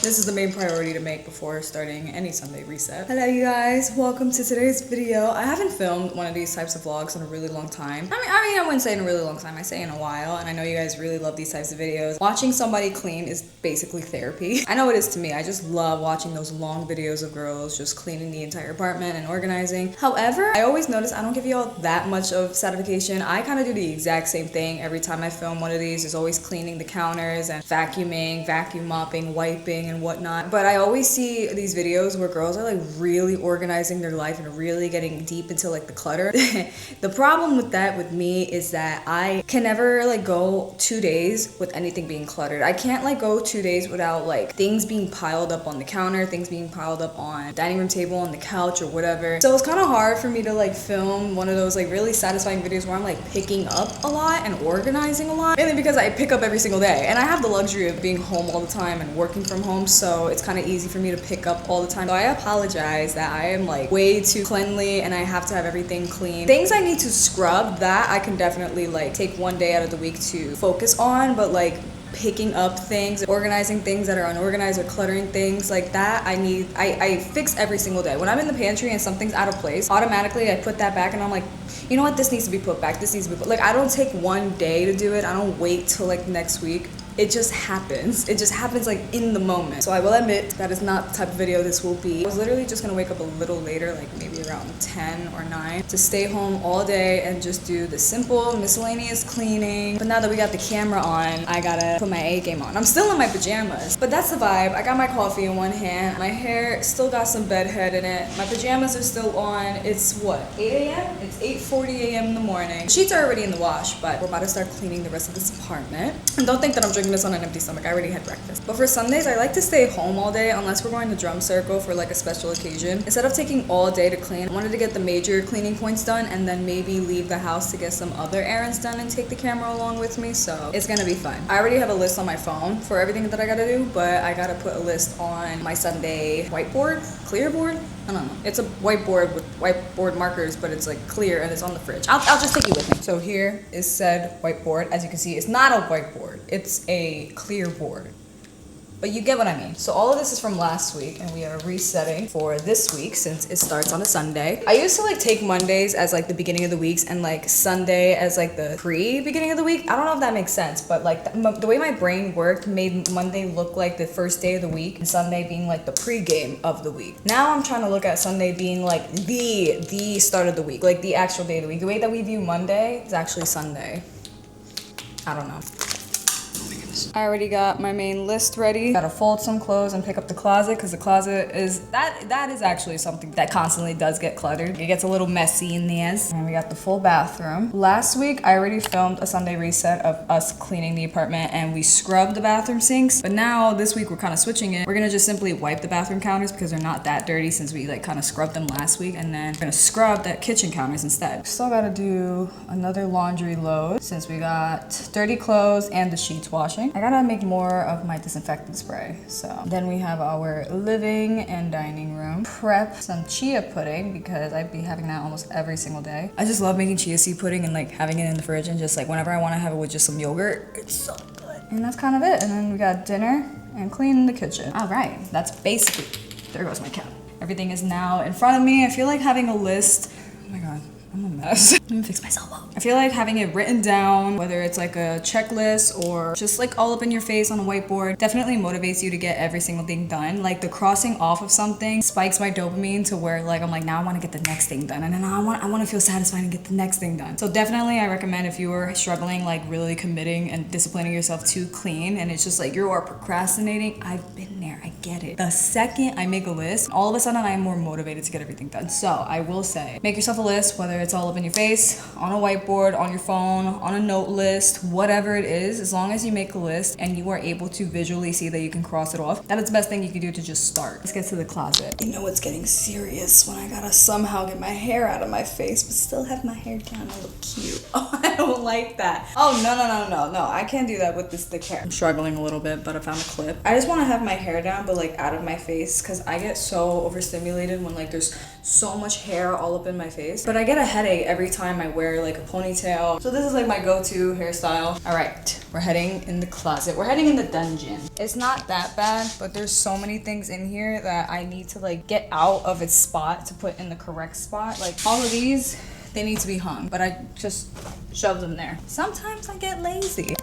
This is the main priority to make before starting any Sunday reset. Hello you guys, welcome to today's video. I haven't filmed one of these types of vlogs in a really long time. I wouldn't say in a really long time, I say in a while, and I know you guys really love these types of videos. Watching somebody clean is basically therapy. I know it is to me. I just love watching those long videos of girls just cleaning the entire apartment and organizing. However, I always notice I don't give y'all that much of satisfaction. I kind of do the exact same thing every time I film one of these. Is always cleaning the counters and vacuuming, vacuum mopping, wiping and whatnot. But I always see these videos where girls are like really organizing their life and really getting deep into like the clutter. The problem with that with me is that I can never like go 2 days with anything being cluttered. I can't like go 2 days without like things being piled up on the counter, things being piled up on the dining room table, on the couch or whatever. So it's kind of hard for me to like film one of those like really satisfying videos where I'm like picking up a lot and organizing a lot, mainly because I pick up every single day and I have the luxury of being home all the time and working from home, so it's kind of easy for me to pick up all the time. So I apologize that I am like way too cleanly and I have to have everything clean. Things I need to scrub, that I can definitely like take 1 day out of the week to focus on, but like picking up things, organizing things that are unorganized or cluttering things like that, I fix every single day. When I'm in the pantry and something's out of place, automatically I put that back and I'm like, you know what, this needs to be put back, this needs to be put, like I don't take 1 day to do it. I don't wait till like next week. It just happens. It just happens like in the moment. So I will admit that is not the type of video this will be. I was literally just gonna wake up a little later, like maybe around 10 or 9, to stay home all day and just do the simple miscellaneous cleaning. But now that we got the camera on, I gotta put my A game on. I'm still in my pajamas, but that's the vibe. I got my coffee in one hand. My hair still got some bed head in it. My pajamas are still on. It's what, 8 a.m.? It's 8:40 a.m. in the morning. The sheets are already in the wash, but we're about to start cleaning the rest of this apartment. And don't think that I'm drinking this on an empty stomach. I already had breakfast. But for Sundays, I like to stay home all day unless we're going to drum circle for like a special occasion. Instead of taking all day to clean, I wanted to get the major cleaning points done and then maybe leave the house to get some other errands done and take the camera along with me. So it's gonna be fun. I already have a list on my phone for everything that I gotta do, but I gotta put a list on my Sunday whiteboard, clear board. I don't know. It's a whiteboard with whiteboard markers, but it's like clear and it's on the fridge. I'll just take you with me. So here is said whiteboard. As you can see, it's not a whiteboard. It's a clear board. But you get what I mean. So all of this is from last week and we are resetting for this week since it starts on a Sunday. I used to like take Mondays as like the beginning of the weeks and like Sunday as like the pre-beginning of the week. I don't know if that makes sense, but like the way my brain worked made Monday look like the first day of the week and Sunday being like the pre-game of the week. Now I'm trying to look at Sunday being like the start of the week, like the actual day of the week. The way that we view Monday is actually Sunday. I don't know. I already got my main list ready. Gotta fold some clothes and pick up the closet because the closet is, that is actually something that constantly does get cluttered. It gets a little messy in the end. And we got the full bathroom. Last week, I already filmed a Sunday reset of us cleaning the apartment and we scrubbed the bathroom sinks. But now this week, we're kind of switching it. We're gonna just simply wipe the bathroom counters because they're not that dirty since we like kind of scrubbed them last week. And then we're gonna scrub the kitchen counters instead. Still gotta do another laundry load since we got dirty clothes and the sheets washing. I gotta make more of my disinfectant spray. So then we have our living and dining room. Prep some chia pudding because I'd be having that almost every single day. I just love making chia seed pudding and like having it in the fridge and just like whenever I want to have it with just some yogurt, it's so good. And that's kind of it. And then we got dinner and cleaning the kitchen. All right, that's basically, there goes my cat. Everything is now in front of me. I feel like having a list, oh my God, I'm a mess. Let me fix myself up. I feel like having it written down, whether it's like a checklist or just like all up in your face on a whiteboard, definitely motivates you to get every single thing done. Like the crossing off of something spikes my dopamine to where like I'm like, now I want to get the next thing done, and then I want to feel satisfied and get the next thing done. So definitely I recommend if you are struggling, like really committing and disciplining yourself to clean and it's just like you are procrastinating, I've been there, I get it. The second I make a list, all of a sudden I am more motivated to get everything done. So I will say, make yourself a list, whether it's all up in your face, on a whiteboard, on your phone, on a note list, whatever it is, as long as you make a list and you are able to visually see that you can cross it off, that is the best thing you can do to just start. Let's get to the closet. You know it's getting serious when I gotta somehow get my hair out of my face but still have my hair down and look cute. Oh, I don't like that. Oh, no, I can't do that with this thick hair. I'm struggling a little bit, but I found a clip. I just want to have my hair down but like out of my face, because I get so overstimulated when like there's so much hair all up in my face. But I get a headache every time I wear like a ponytail. So this is like my go-to hairstyle. All right, we're heading in the closet. We're heading in the dungeon. It's not that bad, but there's so many things in here that I need to like get out of its spot to put in the correct spot. Like all of these, they need to be hung, but I just shove them there. Sometimes I get lazy.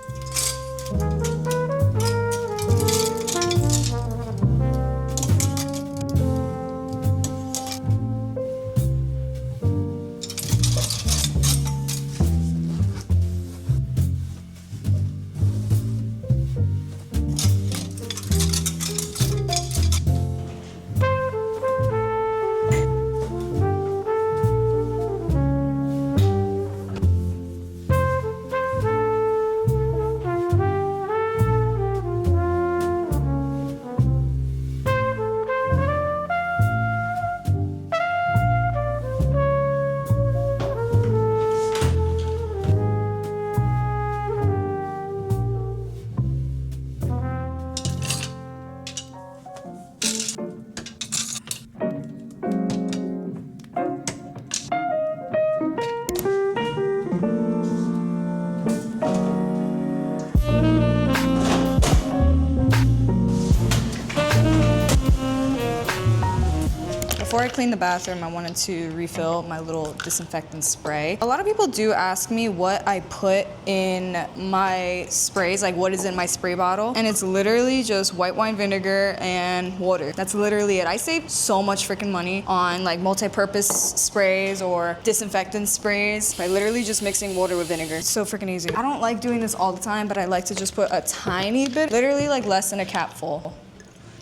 Before I clean the bathroom, I wanted to refill my little disinfectant spray. A lot of people do ask me what I put in my sprays, like what is in my spray bottle, and it's literally just white wine vinegar and water. That's literally it. I save so much freaking money on like multi-purpose sprays or disinfectant sprays by literally just mixing water with vinegar. It's so freaking easy. I don't like doing this all the time, but I like to just put a tiny bit, literally like less than a capful.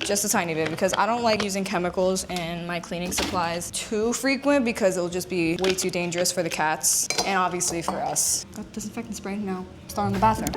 Just a tiny bit, because I don't like using chemicals in my cleaning supplies too frequent, because it'll just be way too dangerous for the cats and obviously for us. Got disinfectant spray now. Start in the bathroom.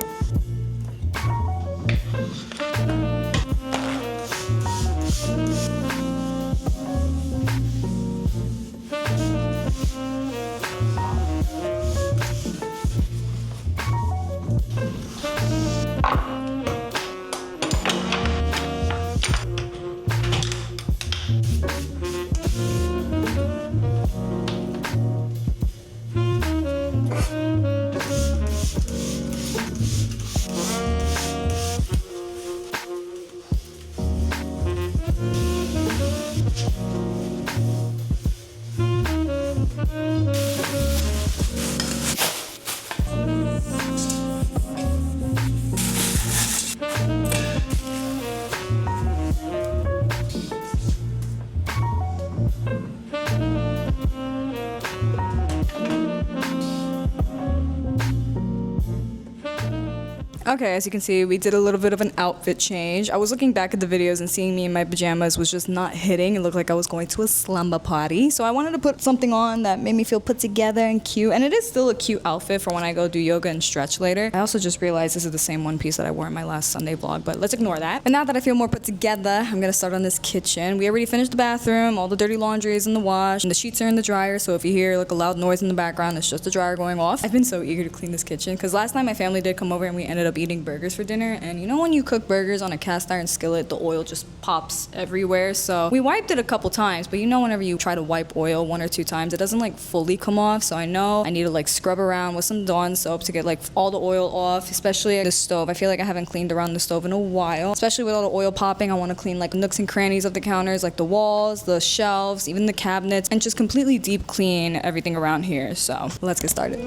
Okay, as you can see, we did a little bit of an outfit change. I was looking back at the videos and seeing me in my pajamas was just not hitting. It looked like I was going to a slumber party. So I wanted to put something on that made me feel put together and cute. And it is still a cute outfit for when I go do yoga and stretch later. I also just realized this is the same one piece that I wore in my last Sunday vlog, but let's ignore that. But now that I feel more put together, I'm gonna start on this kitchen. We already finished the bathroom. All the dirty laundry is in the wash and the sheets are in the dryer. So if you hear like a loud noise in the background, it's just the dryer going off. I've been so eager to clean this kitchen because last night my family did come over and we ended up eating burgers for dinner. And you know when you cook burgers on a cast iron skillet, the oil just pops everywhere. So we wiped it a couple times, but you know whenever you try to wipe oil 1 or 2 times, it doesn't like fully come off. So I know I need to like scrub around with some Dawn soap to get like all the oil off, especially the stove. I feel like I haven't cleaned around the stove in a while, especially with all the oil popping. I want to clean like nooks and crannies of the counters, like the walls, the shelves, even the cabinets, and just completely deep clean everything around here. So let's get started.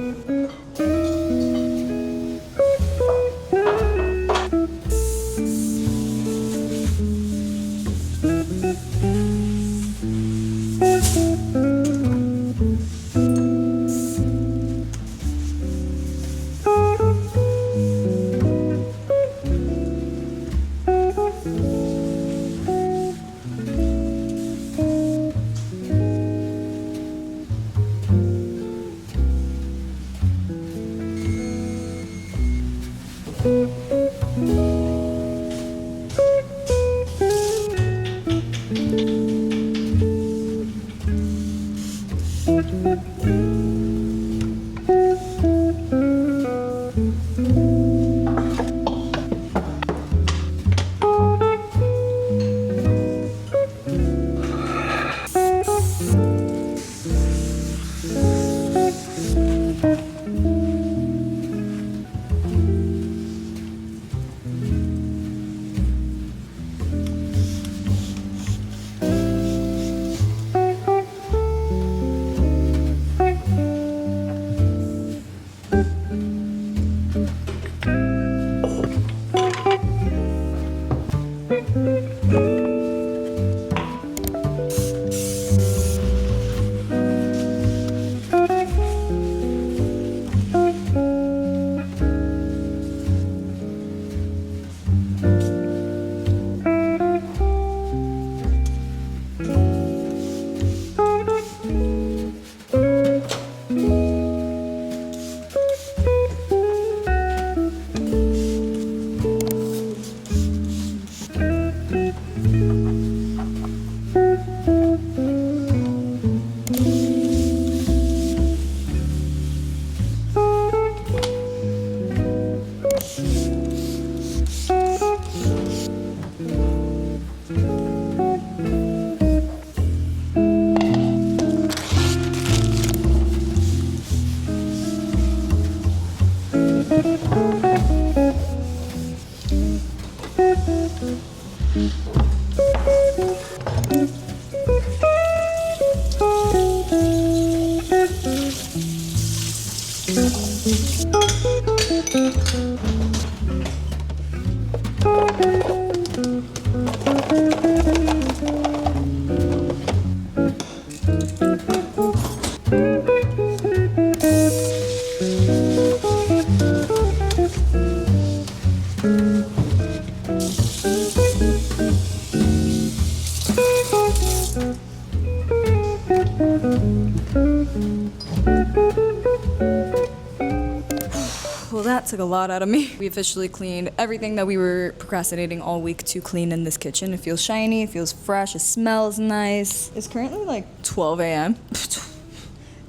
that took a lot out of me. We officially cleaned everything that we were procrastinating all week to clean in this kitchen. It feels shiny, it feels fresh, it smells nice. It's currently like 12 a.m.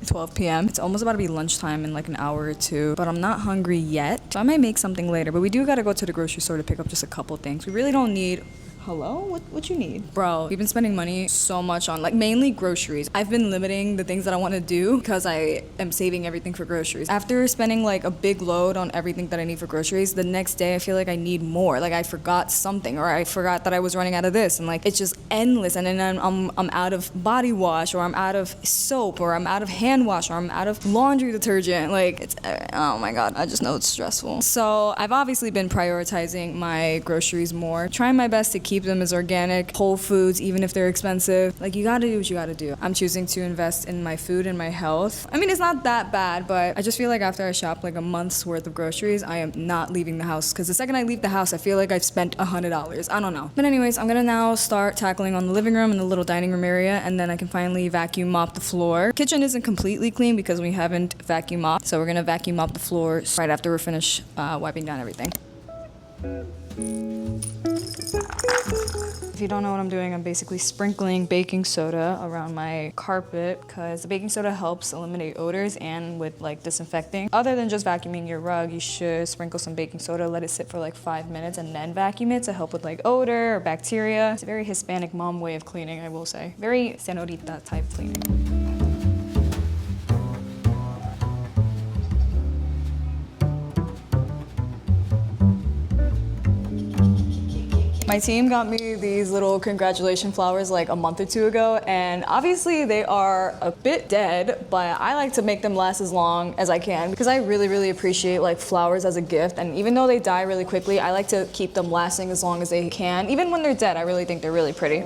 12 p.m. It's almost about to be lunchtime in like an hour or two, but I'm not hungry yet. So I might make something later, but we do gotta go to the grocery store to pick up just a couple things. We really don't need. Hello? What you need? Bro, we've been spending money so much on like mainly groceries. I've been limiting the things that I want to do because I am saving everything for groceries. After spending like a big load on everything that I need for groceries, the next day I feel like I need more. Like I forgot something, or I forgot that I was running out of this, and like it's just endless. And then I'm out of body wash, or I'm out of soap, or I'm out of hand wash, or I'm out of laundry detergent. Like it's, oh my God, I just know it's stressful. So I've obviously been prioritizing my groceries more, trying my best to keep them as organic, whole foods, even if they're expensive. Like you gotta do what you gotta do. I'm choosing to invest in my food and my health. I mean, it's not that bad, but I just feel like after I shop like a month's worth of groceries, I am not leaving the house, because the second I leave the house, I feel like I've spent $100. I don't know. But anyways, I'm gonna now start tackling on the living room and the little dining room area, and then I can finally vacuum mop the floor. Kitchen isn't completely clean because we haven't vacuum mopped, so we're gonna vacuum mop the floor right after we're finished wiping down everything. If you don't know what I'm doing, I'm basically sprinkling baking soda around my carpet, because the baking soda helps eliminate odors and with like disinfecting. Other than just vacuuming your rug, you should sprinkle some baking soda, let it sit for like 5 minutes, and then vacuum it to help with like odor or bacteria. It's a very Hispanic mom way of cleaning, I will say. Very senorita type cleaning. My team got me these little congratulation flowers like a month or two ago, and obviously they are a bit dead, but I like to make them last as long as I can because I really appreciate like flowers as a gift. And even though they die really quickly, I like to keep them lasting as long as they can. Even when they're dead, I really think they're really pretty.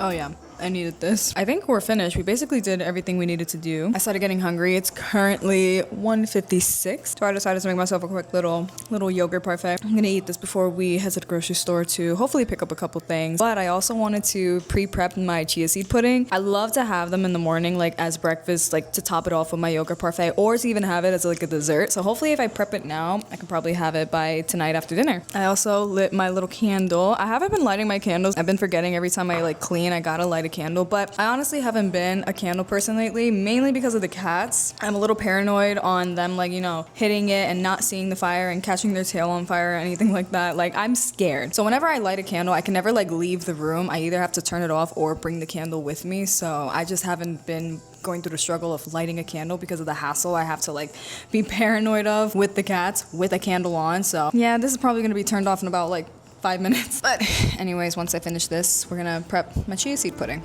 Oh yeah, I needed this. I think we're finished. We basically did everything we needed to do. I started getting hungry. It's currently 1:56. So I decided to make myself a quick little yogurt parfait. I'm gonna eat this before we head to the grocery store to hopefully pick up a couple things. But I also wanted to pre-prep my chia seed pudding. I love to have them in the morning, like as breakfast, like to top it off with my yogurt parfait, or to even have it as like a dessert. So hopefully if I prep it now, I can probably have it by tonight after dinner. I also lit my little candle. I haven't been lighting my candles. I've been forgetting every time I like clean, I gotta light a candle. But I honestly haven't been a candle person lately, mainly because of the cats. I'm a little paranoid on them, like, you know, hitting it and not seeing the fire and catching their tail on fire or anything like that. Like, I'm scared. So whenever I light a candle, I can never like leave the room. I either have to turn it off or bring the candle with me. So I just haven't been going through the struggle of lighting a candle because of the hassle I have to like be paranoid of with the cats with a candle on. So yeah, this is probably gonna be turned off in about like 5 minutes. But anyways, once I finish this, we're gonna prep my chia seed pudding.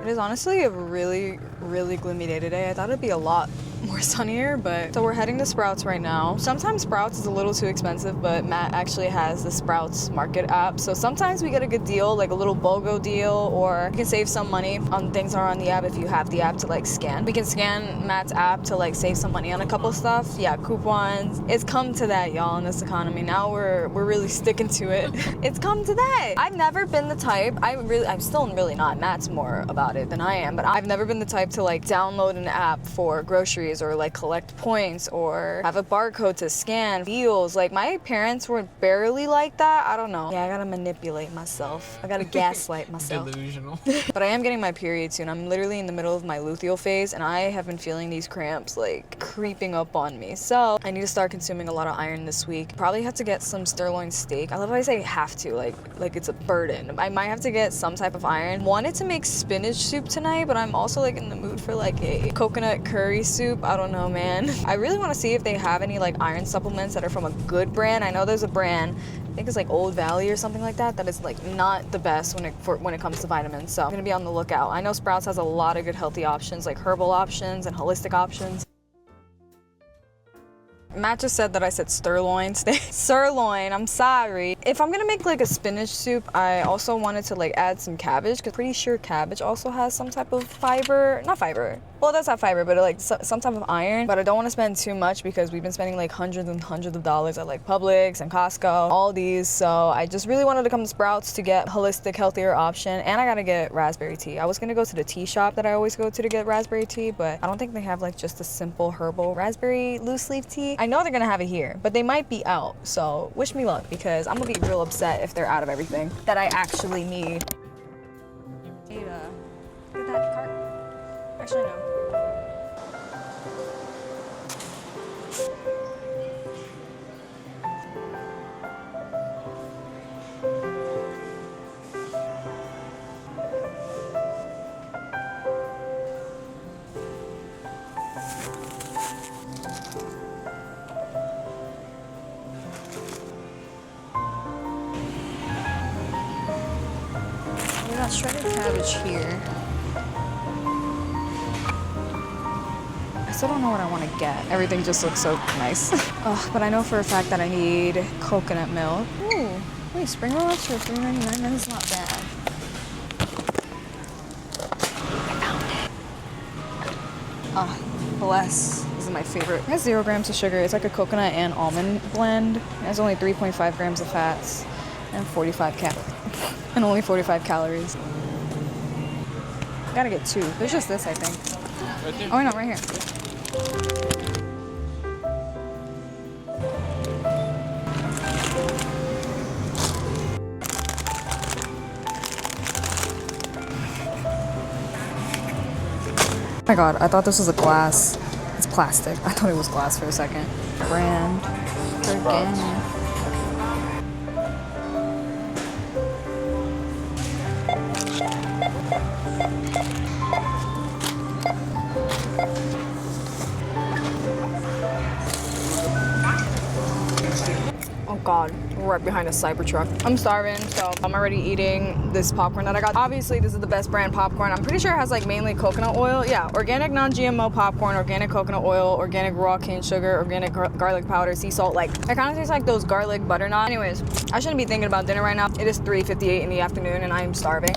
It is honestly a really gloomy day today. I thought it'd be a lot more sunnier, but so we're heading to Sprouts right now. Sometimes Sprouts is a little too expensive, but Matt actually has the Sprouts Market app. So sometimes we get a good deal, like a little BOGO deal, or you can save some money on things that are on the app if you have the app to like scan. We can scan Matt's app to like save some money on a couple stuff. Yeah, coupons. It's come to that, y'all, in this economy. Now we're really sticking to it. It's come to that. I've never been the type, I'm still really not. Matt's more about it than I am, but I've never been the type to like download an app for groceries or like collect points or have a barcode to scan deals. Like my parents were barely like that. I don't know. Yeah, I gotta manipulate myself. I gotta gaslight myself. Delusional. But I am getting my period soon. I'm literally in the middle of my luteal phase and I have been feeling these cramps like creeping up on me. So I need to start consuming a lot of iron this week. Probably have to get some sirloin steak. I love how I say have to, like it's a burden. I might have to get some type of iron. Wanted to make spinach soup tonight, but I'm also like in the mood for like a coconut curry soup. I don't know, man. I really want to see if they have any like iron supplements that are from a good brand. I know there's a brand, I think it's like Old Valley or something like that, that is like not the best when it comes to vitamins. So I'm gonna be on the lookout. I know Sprouts has a lot of good healthy options, like herbal options and holistic options. Matt just said that I said sirloin steak. Sirloin, I'm sorry. If I'm gonna make like a spinach soup, I also wanted to like add some cabbage, because pretty sure cabbage also has some type of fiber. Not fiber. Well, it does have fiber, but like some type of iron. But I don't want to spend too much because we've been spending like hundreds and hundreds of dollars at like Publix and Costco, all these. So I just really wanted to come to Sprouts to get holistic, healthier option. And I gotta get raspberry tea. I was gonna go to the tea shop that I always go to get raspberry tea, but I don't think they have like just a simple herbal raspberry loose leaf tea. I know they're gonna have it here, but they might be out. So wish me luck, because I'm gonna be real upset if they're out of everything that I actually need. Get that cart. Actually, no. We got shredded cabbage here. I still don't know what I want to get. Everything just looks so nice. Oh, but I know for a fact that I need coconut milk. Ooh, wait, spring rolls for $3.99? That is not bad. I found it. Oh, bless. This is my favorite. It has 0 grams of sugar. It's like a coconut and almond blend. It has only 3.5 grams of fats and and only 45 calories. Gotta get 2. There's just this, I think. Right there. Oh, no, right here. my god, I thought this was a glass. It's plastic. I thought it was glass for a second. Brand organic. Oh god, right behind a Cybertruck. I'm starving, so I'm already eating this popcorn that I got. Obviously, this is the best brand popcorn. I'm pretty sure it has like mainly coconut oil. Yeah, organic non-GMO popcorn, organic coconut oil, organic raw cane sugar, organic garlic powder, sea salt. Like, it kind of tastes like those garlic butter knots. Anyways, I shouldn't be thinking about dinner right now. It is 3:58 in the afternoon and I am starving.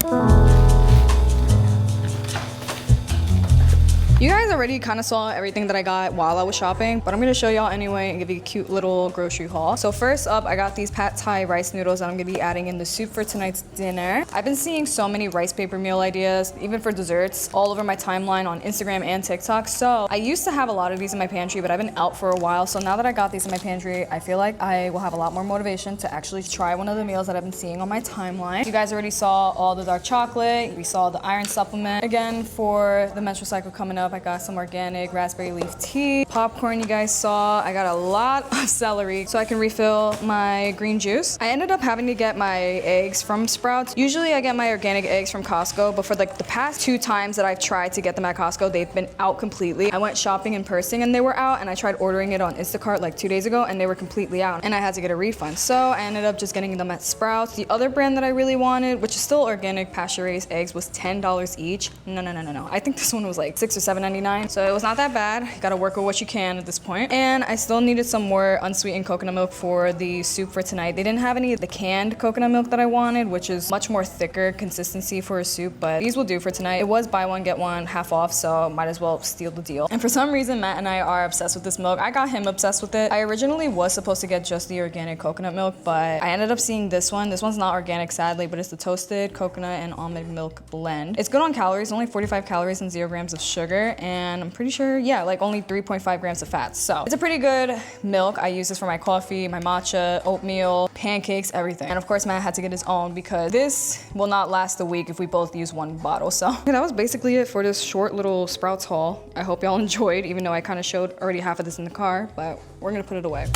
You guys already kind of saw everything that I got while I was shopping, but I'm gonna show y'all anyway and give you a cute little grocery haul. So first up, I got these pad thai rice noodles that I'm gonna be adding in the soup for tonight's dinner. I've been seeing so many rice paper meal ideas, even for desserts, all over my timeline on Instagram and TikTok. So I used to have a lot of these in my pantry, but I've been out for a while. So now that I got these in my pantry, I feel like I will have a lot more motivation to actually try one of the meals that I've been seeing on my timeline. You guys already saw all the dark chocolate. We saw the iron supplement. Again, for the menstrual cycle coming up, I got some organic raspberry leaf tea. Popcorn you guys saw. I got a lot of celery so I can refill my green juice. I ended up having to get my eggs from Sprouts. Usually I get my organic eggs from Costco, but for like the past 2 times that I've tried to get them at Costco, they've been out completely. I went shopping in person and they were out, and I tried ordering it on Instacart like 2 days ago and they were completely out and I had to get a refund. So I ended up just getting them at Sprouts. The other brand that I really wanted, which is still organic pasture-raised eggs, was $10 each. No. I think this one was like $6 or $7.99. So it was not that bad. Gotta work with what you can at this point. And I still needed some more unsweetened coconut milk for the soup for tonight. They didn't have any of the canned coconut milk that I wanted, which is much more thicker consistency for a soup, but these will do for tonight. It was buy one, get one half off, so might as well steal the deal. And for some reason, Matt and I are obsessed with this milk. I got him obsessed with it. I originally was supposed to get just the organic coconut milk, but I ended up seeing this one. This one's not organic, sadly, but it's the toasted coconut and almond milk blend. It's good on calories, only 45 calories and 0 grams of sugar, and I'm pretty sure, yeah, like only 3.5 grams of fat. So it's a pretty good milk. I use this for my coffee, my matcha, oatmeal, pancakes, everything. And of course, Matt had to get his own because this will not last a week if we both use one bottle. So yeah, that was basically it for this short little Sprouts haul. I hope y'all enjoyed, even though I kind of showed already half of this in the car, but we're gonna put it away.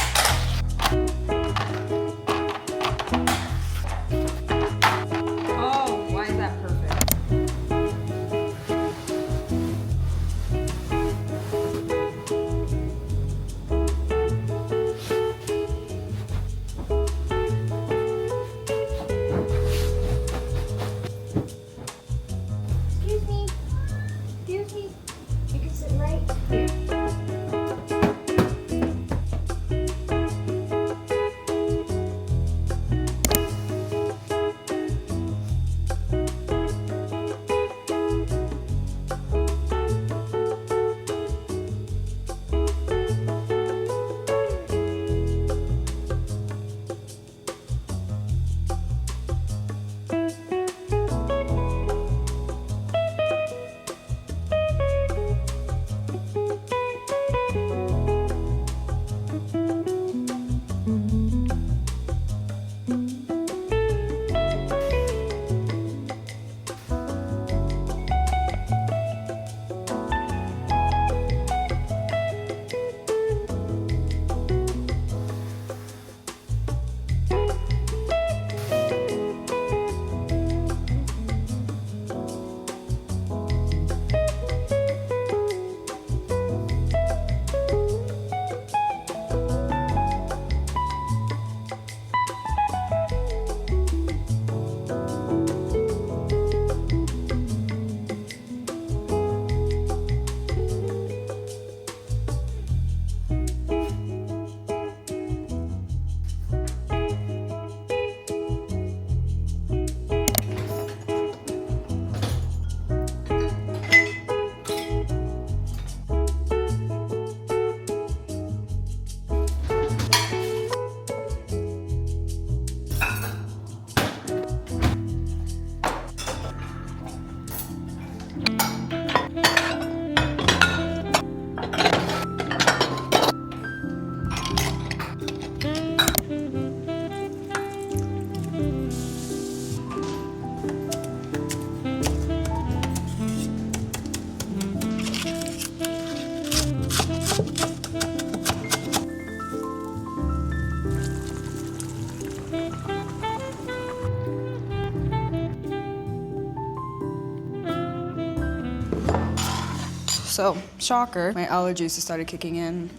So, shocker, my allergies started kicking in.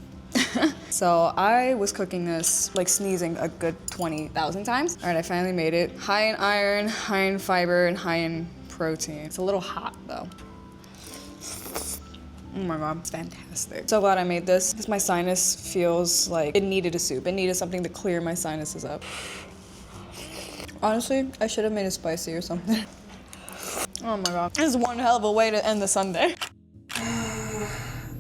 So I was cooking this, like sneezing a good 20,000 times. All right, I finally made it. High in iron, high in fiber, and high in protein. It's a little hot though. Oh my God, it's fantastic. So glad I made this because my sinus feels like it needed a soup. It needed something to clear my sinuses up. Honestly, I should have made it spicy or something. Oh my God, this is one hell of a way to end the Sunday.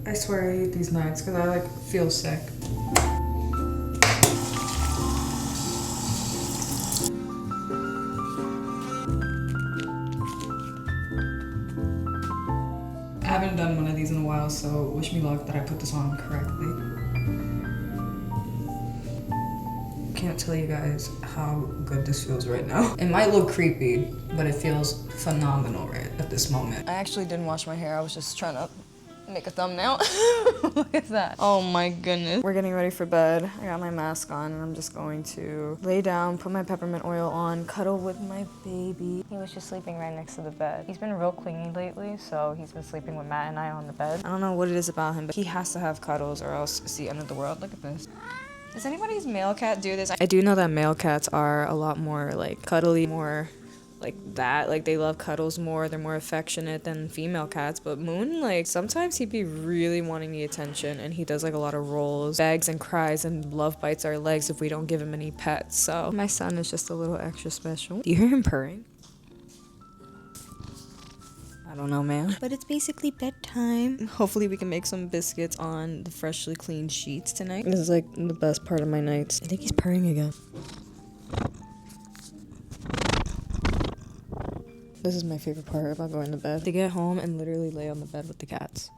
I swear I eat these nights because I like feel sick. I haven't done one of these in a while, so wish me luck that I put this on correctly. Can't tell you guys how good this feels right now. It might look creepy, but it feels phenomenal right at this moment. I actually didn't wash my hair. I was just trying to make a thumbnail. Look at that. Oh my goodness. We're getting ready for bed. I got my mask on and I'm just going to lay down, put my peppermint oil on, cuddle with my baby. He was just sleeping right next to the bed. He's been real clingy lately, so he's been sleeping with Matt and I on the bed. I don't know what it is about him, but he has to have cuddles or else it's the end of the world. Look at this. Does anybody's male cat do this? I do know that male cats are a lot more like cuddly, more like that, like they love cuddles more, they're more affectionate than female cats. But Moon, like sometimes he'd be really wanting the attention and he does like a lot of rolls, begs and cries and love bites our legs if we don't give him any pets. So my son is just a little extra special. Do you hear him purring? I don't know, man, but it's basically bedtime. Hopefully we can make some biscuits on the freshly cleaned sheets tonight. This is like the best part of my nights. I think he's purring again. This is my favorite part about going to bed. To get home and literally lay on the bed with the cats.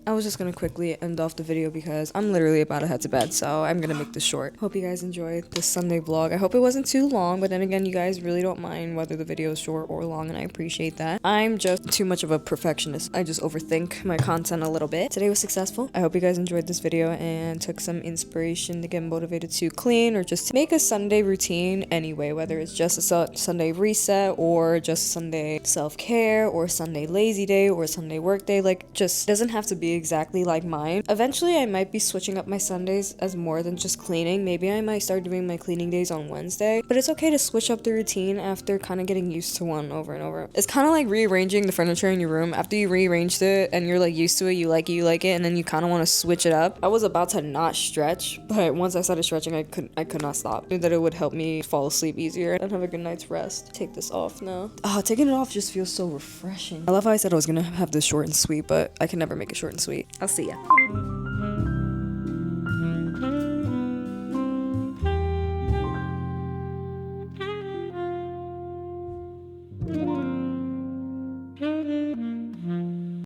I was just gonna quickly end off the video because I'm literally about to head to bed, so I'm gonna make this short. Hope you guys enjoyed this Sunday vlog. I hope it wasn't too long, but then again, you guys really don't mind whether the video is short or long, and I appreciate that. I'm just too much of a perfectionist. I just overthink my content a little bit. Today was successful. I hope you guys enjoyed this video and took some inspiration to get motivated to clean or just to make a Sunday routine anyway, whether it's just a Sunday reset or just Sunday self-care or Sunday lazy day or Sunday work day. Like, just doesn't have to be exactly like mine. Eventually I might be switching up my Sundays as more than just cleaning. Maybe I might start doing my cleaning days on Wednesday, but it's okay to switch up the routine after kind of getting used to one over and over. It's kind of like rearranging the furniture in your room. After you rearranged it and you're like used to it, you like it, and then you kind of want to switch it up. I was about to not stretch, but once I started stretching, I could not stop. I knew that it would help me fall asleep easier and have a good night's rest. Take this off now. Oh, taking it off just feels so refreshing. I love how I said I was gonna have this short and sweet, but I can never make it short and sweet. I'll see ya.